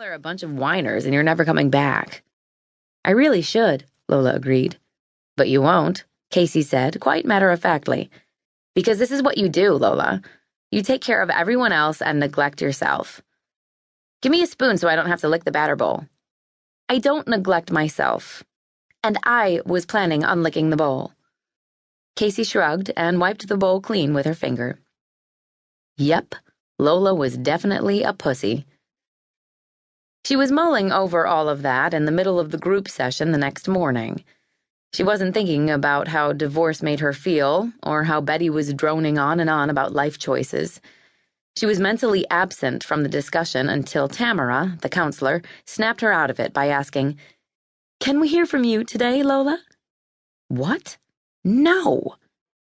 they're a bunch of whiners and you're never coming back. I really should, Lola agreed. But you won't, Casey said, quite matter-of-factly. Because this is what you do, Lola. You take care of everyone else and neglect yourself. Give me a spoon so I don't have to lick the batter bowl. I don't neglect myself. And I was planning on licking the bowl. Casey shrugged and wiped the bowl clean with her finger. Yep, Lola was definitely a pussy. She was mulling over all of that in the middle of the group session the next morning. She wasn't thinking about how divorce made her feel, or how Betty was droning on and on about life choices. She was mentally absent from the discussion until Tamara, the counselor, snapped her out of it by asking, "Can we hear from you today, Lola?" What? No!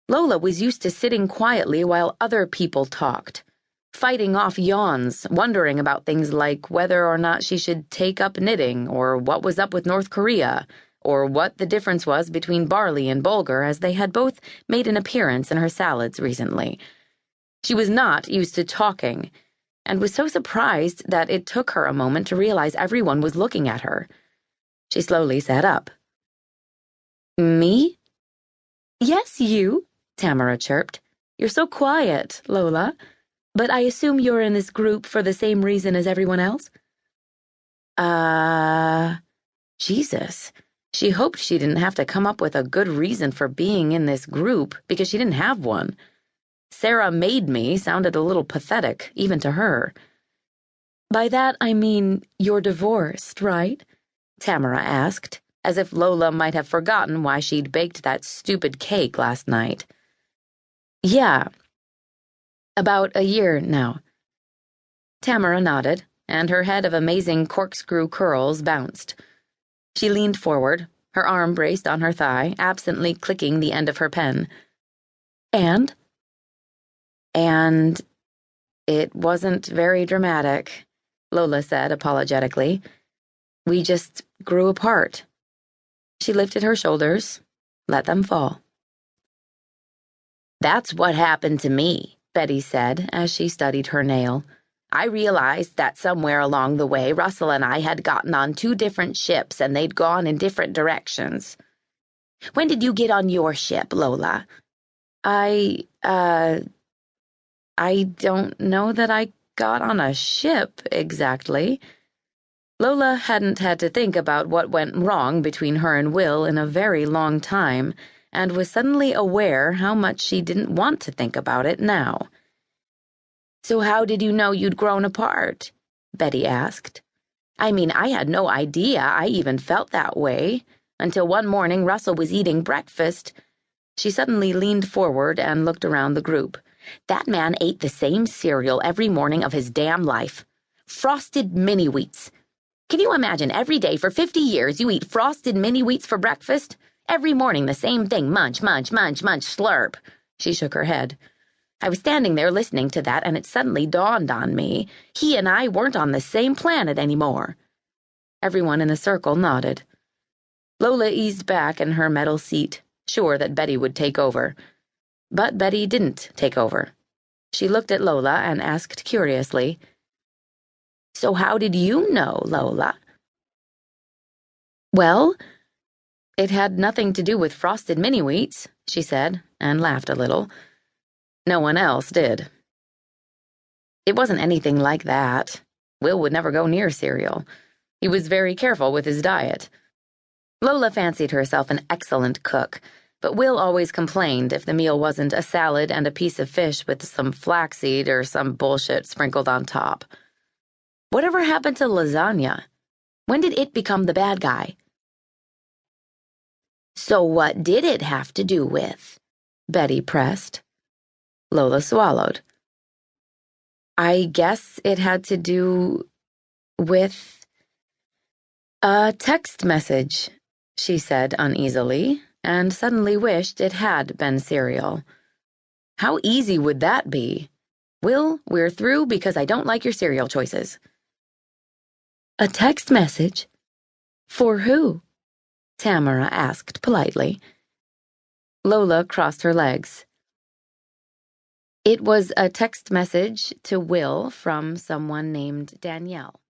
Lola was used to sitting quietly while other people talked, fighting off yawns, wondering about things like whether or not she should take up knitting, or what was up with North Korea, or what the difference was between barley and bulgur, as they had both made an appearance in her salads recently. She was not used to talking, and was so surprised that it took her a moment to realize everyone was looking at her. She slowly sat up. Me? Yes, you, Tamara chirped. You're so quiet, Lola. But I assume you're in this group for the same reason as everyone else? Jesus. She hoped she didn't have to come up with a good reason for being in this group, because she didn't have one. Sarah made me sounded a little pathetic, even to her. By that I mean you're divorced, right? Tamara asked, as if Lola might have forgotten why she'd baked that stupid cake last night. Yeah. About a year now. Tamara nodded, and her head of amazing corkscrew curls bounced. She leaned forward, her arm braced on her thigh, absently clicking the end of her pen. And it wasn't very dramatic, Lola said apologetically. We just grew apart. She lifted her shoulders, let them fall. That's what happened to me, Betty said as she studied her nail. I realized that somewhere along the way, Russell and I had gotten on two different ships and they'd gone in different directions. When did you get on your ship, Lola? I don't know that I got on a ship exactly. Lola hadn't had to think about what went wrong between her and Will in a very long time, and was suddenly aware how much she didn't want to think about it now. So how did you know you'd grown apart? Betty asked. I mean, I had no idea I even felt that way, until one morning Russell was eating breakfast. She suddenly leaned forward and looked around the group. That man ate the same cereal every morning of his damn life. Frosted mini-wheats. Can you imagine every day for 50 years you eat frosted mini-wheats for breakfast? Every morning the same thing, munch, munch, munch, munch, slurp. She shook her head. I was standing there listening to that, and it suddenly dawned on me. He and I weren't on the same planet anymore. Everyone in the circle nodded. Lola eased back in her metal seat, sure that Betty would take over. But Betty didn't take over. She looked at Lola and asked curiously, So how did you know, Lola? Well, it had nothing to do with frosted mini-wheats, she said, and laughed a little. No one else did. It wasn't anything like that. Will would never go near cereal. He was very careful with his diet. Lola fancied herself an excellent cook, but Will always complained if the meal wasn't a salad and a piece of fish with some flaxseed or some bullshit sprinkled on top. Whatever happened to lasagna? When did it become the bad guy? So what did it have to do with? Betty pressed. Lola swallowed. I guess it had to do with a text message, she said uneasily, and suddenly wished it had been cereal. How easy would that be? Will, we're through because I don't like your cereal choices. A text message? For who? Tamara asked politely. Lola crossed her legs. It was a text message to Will from someone named Danielle.